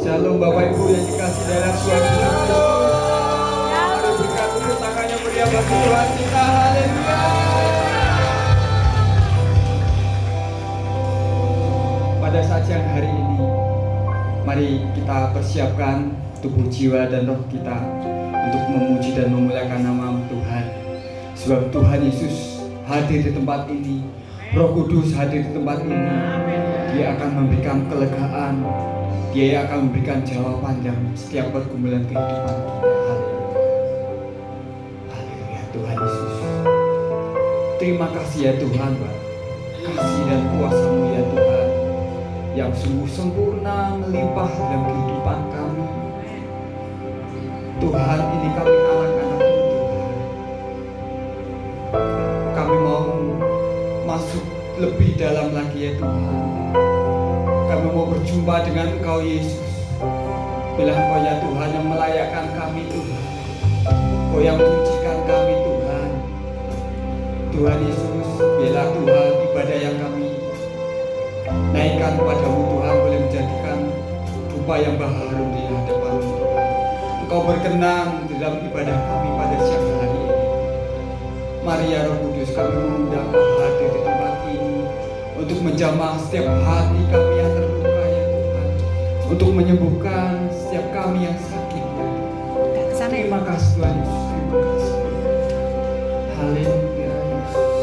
Shalom Bapak Ibu yang dikasih dalam Tuhan Yesus Kristus. Mari berikan tepuk tangannya meriah bagi Tuhan kita. Haleluya. Pada saat siang hari ini, mari kita persiapkan tubuh, jiwa, dan roh kita untuk memuji dan memuliakan nama Tuhan. Sebab Tuhan Yesus hadir di tempat ini, Roh Kudus hadir di tempat ini. Dia akan memberikan kelegaan, Dia akan memberikan jawaban yang setiap pergumulan kehidupan kita. Haleluya Tuhan Yesus. Terima kasih ya Tuhan, Pak. Kasih dan kuasa-Mu ya Tuhan, yang sungguh sempurna melimpah dalam kehidupan kami. Tuhan, ini kami anak-anak-Mu Tuhan. Kami mau masuk lebih dalam lagi ya Tuhan. Kami mau berjumpa dengan Engkau Yesus. Bila Engkau ya Tuhan yang melayakkan kami Tuhan, Engkau yang menyucikan kami Tuhan. Tuhan Yesus, bila Tuhan ibadah yang kami naikkan kepadamu Tuhan boleh menjadikan rupa yang baharum di hadapan-Mu Tuhan. Engkau berkenan di dalam ibadah kami pada siang hari ini. Mari ya Roh Kudus, kami mengundang Engkau hadir di tempat ini untuk menjamah setiap hati kami yang terluka ya Tuhan, untuk menyembuhkan setiap kami yang sakit ya Tuhan. Terima kasih Tuhan Yesus, terima kasih. Haleluya Yesus.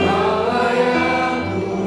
Kau yang ku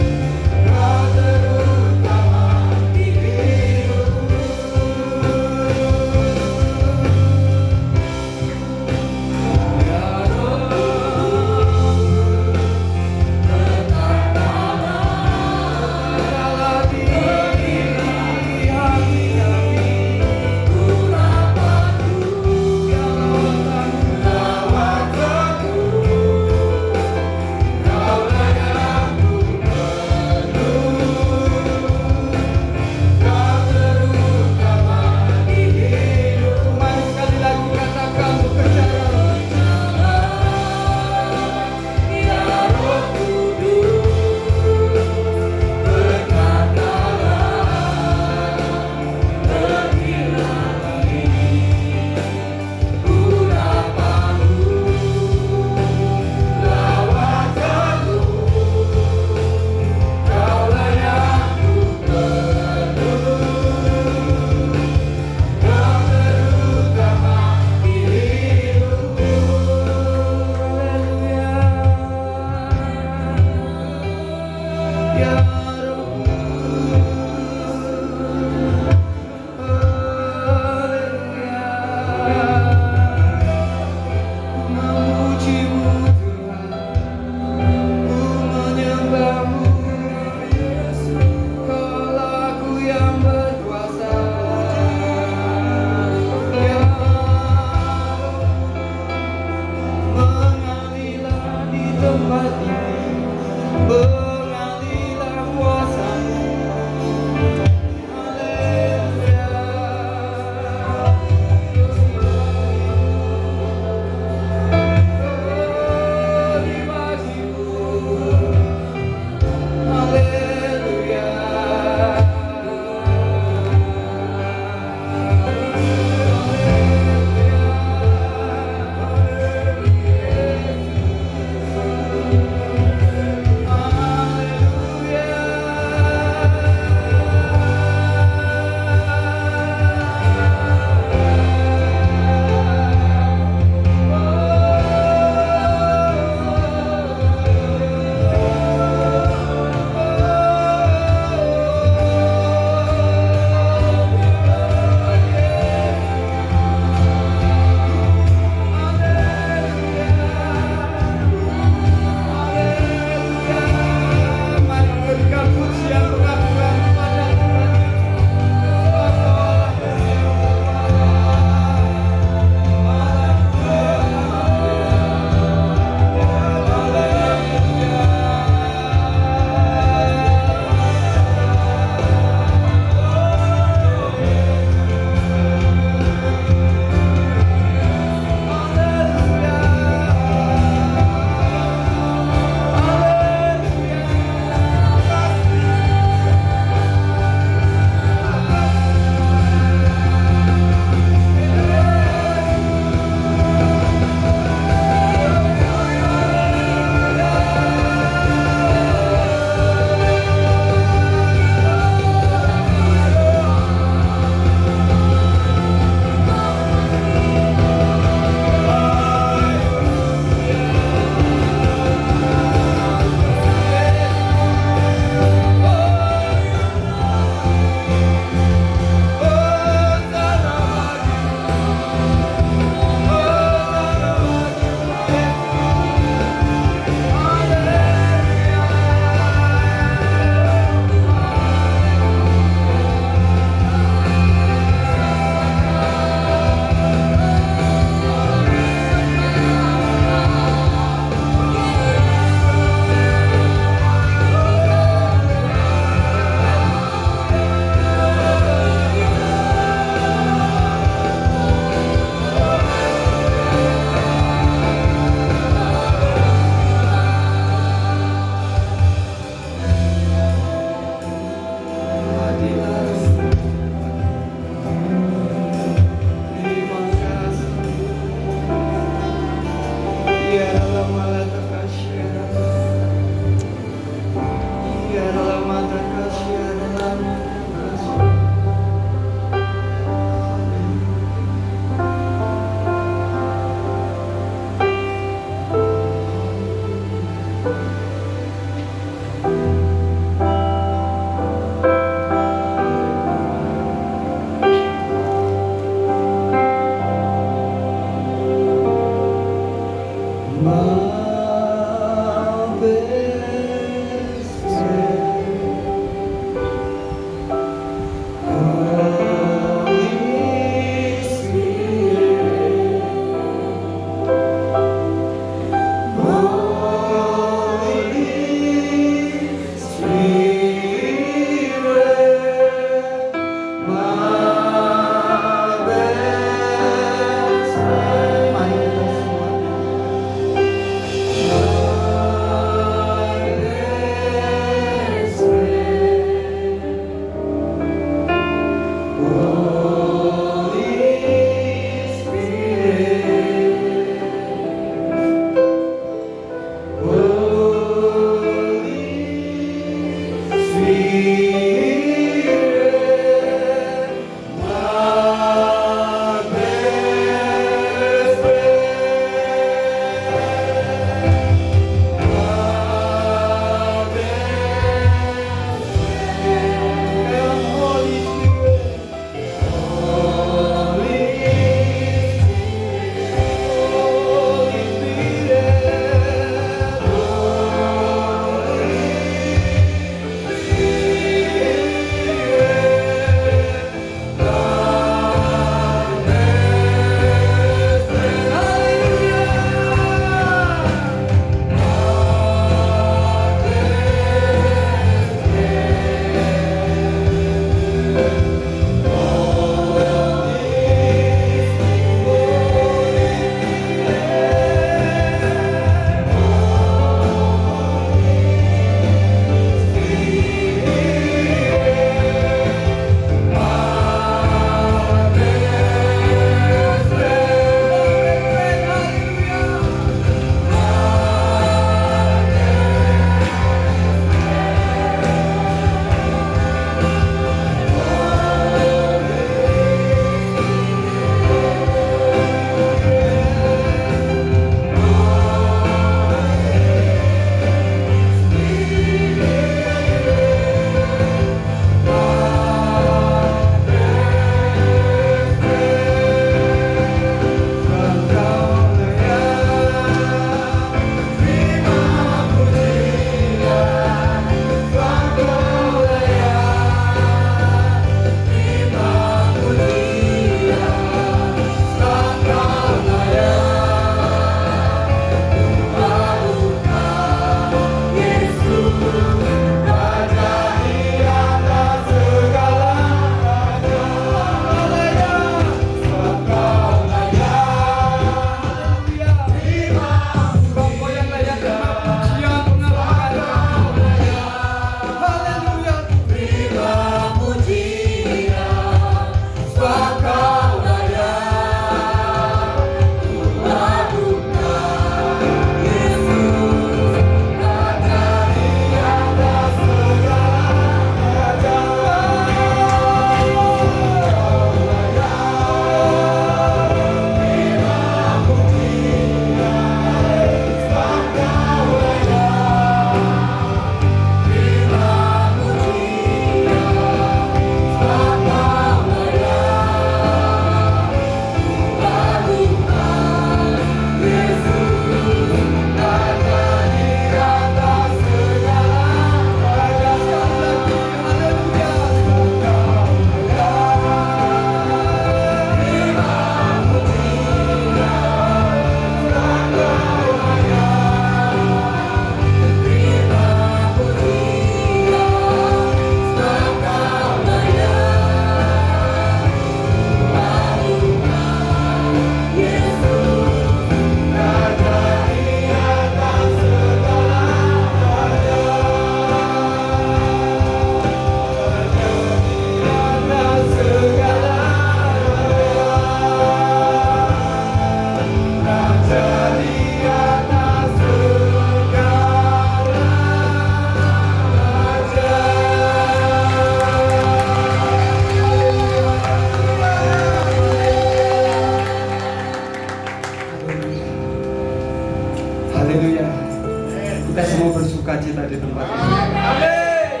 di tempat ini. Amin.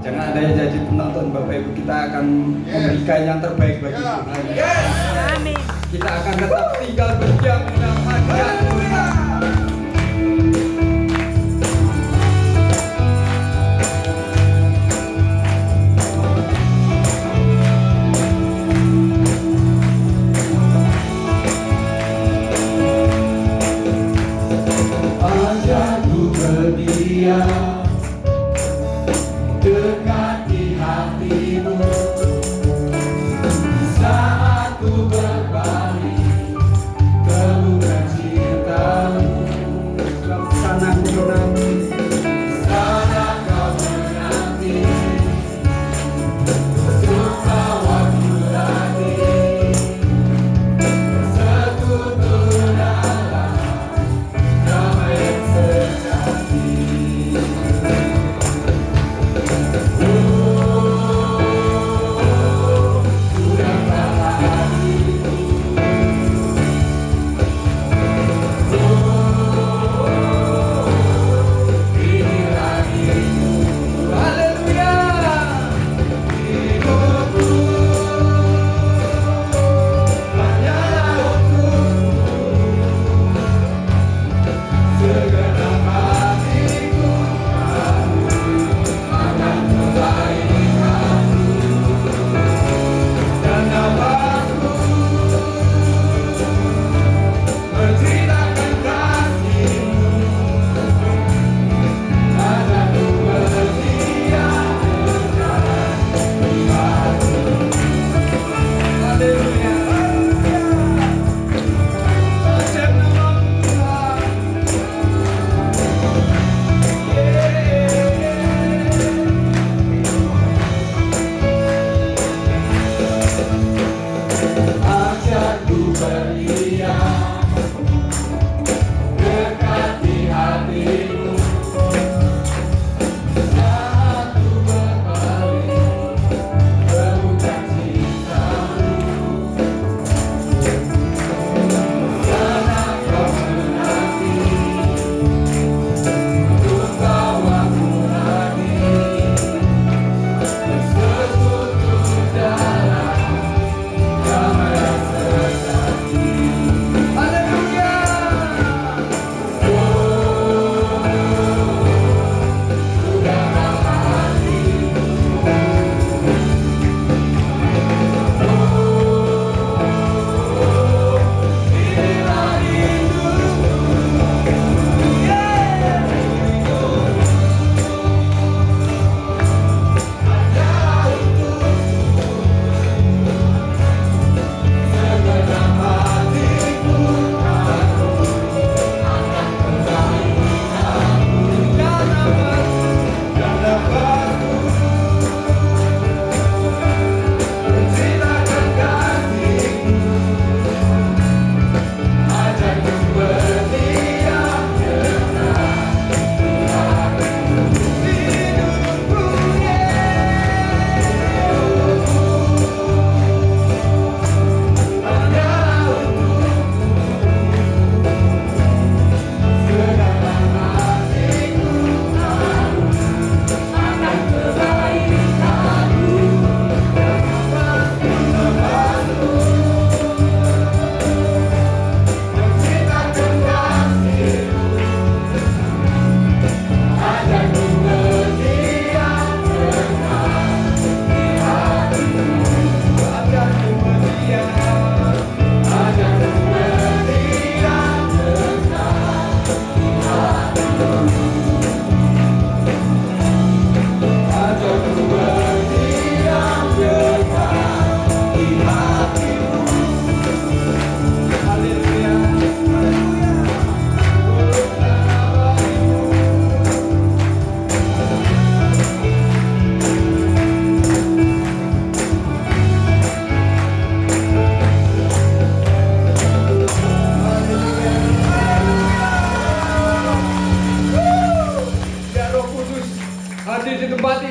Jangan ada yang jadi penonton, Bapak Ibu. Kita akan memberikan yang terbaik bagi Tuhan. Amin. Kita akan tetap tinggal berdiam dalam hadirat Tuhan. Ajarku berdiam dekat di hatimu saat ku berbalik temukan cintamu. Sana ku menanti, Sana kau menanti untuk bawaku lagi bersekutu dalam damai yang sejati.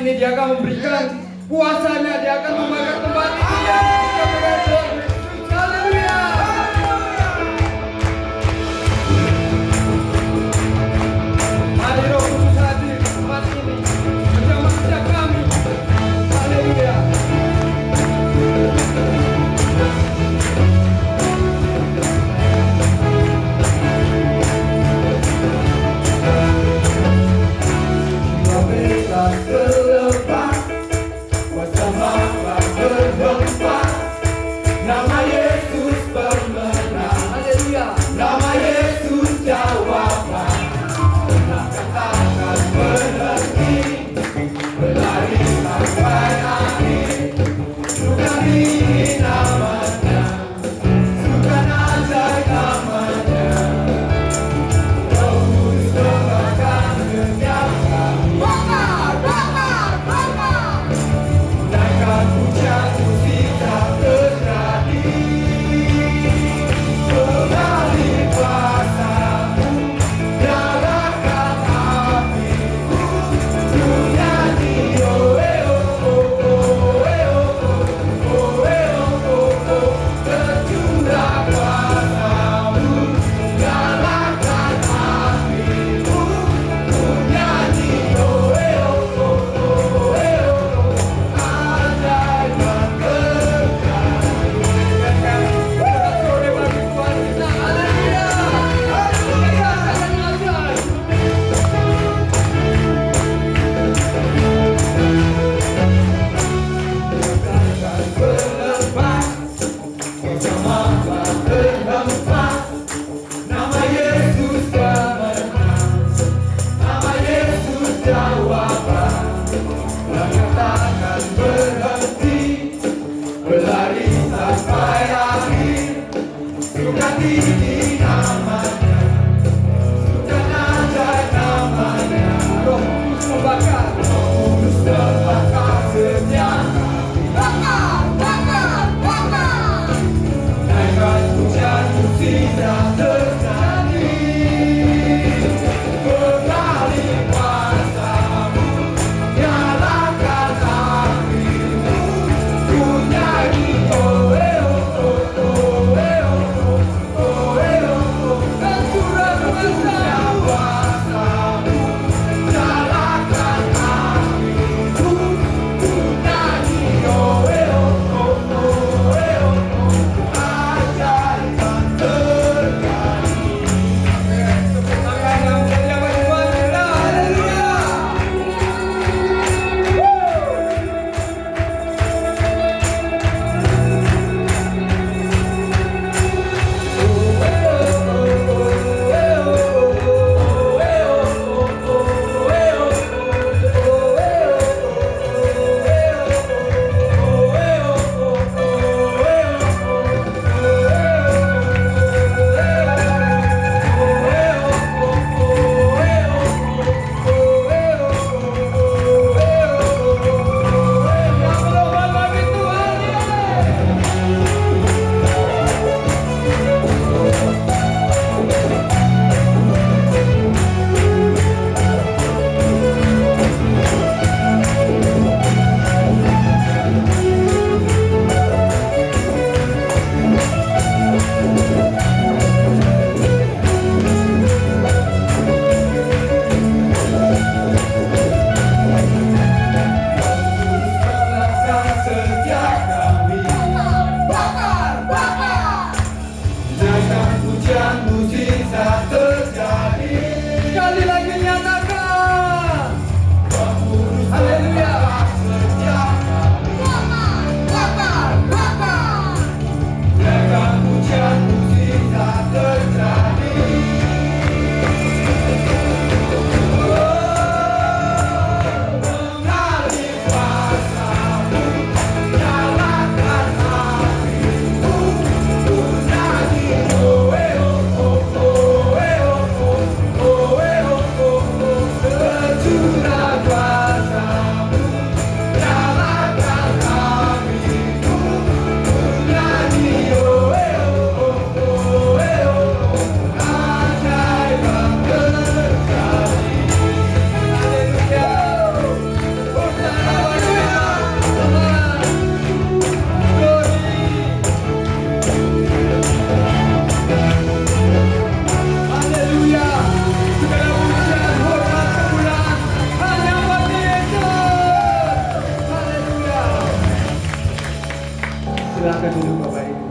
ini dia akan memberikan kuasanya, dia akan memberikan tempat ini. Haleluya. Mari Roh Kudus hadir. lepas bersama berhempas. Nama Yesus pemenang, nama Yesus jawaban. Langkah takkan berhenti, berlari sampai akhir. Suka tinggi namanya, suka ajaib namanya. Roh Kudus membakar. Kudus terbakar setiap Bakar, bakar, bakar. naikkan hujan mukjizat terjadi. Berlari kuasamu, nyalakan apimu. Ku nyanyi oh eh oh oh oh eh oh oh oh eh oh oh. Hancurkan Punya kuasamu, nyalakan apimu. Ku nyanyi oh eh oh oh oh eh oh oh. Ajaib akan terjadi. Tepuk tangan yang mulia bagi Tuhan kita. Haleluya. Menerangkan setiap kami, Bakar, bakar. naikkan hujan mukjizat terjadi. Sekali lagi nyatakan. Pengurus Haleluya. setiap kami, Bakar, bakar, bakar. naikkan hujan mukjizat terjadi. Mengalir kuasamu, nyalakan apimu. Ku nyanyi oh eh oh oh oh eh oh oh oh eh oh oh oh. Tercurah kuasamu, nyalakan apimu. Ku nyanyi oh eh oh oh oh eh oh oh. Ajaib akan terjadi. Haleluya. Hosana bagi Tuhan. Glory. Haleluya. Segala pujian, hormat, kemuliaan hanya bagi Yesus. Haleluya. Silakan duduk Bapak Ibu.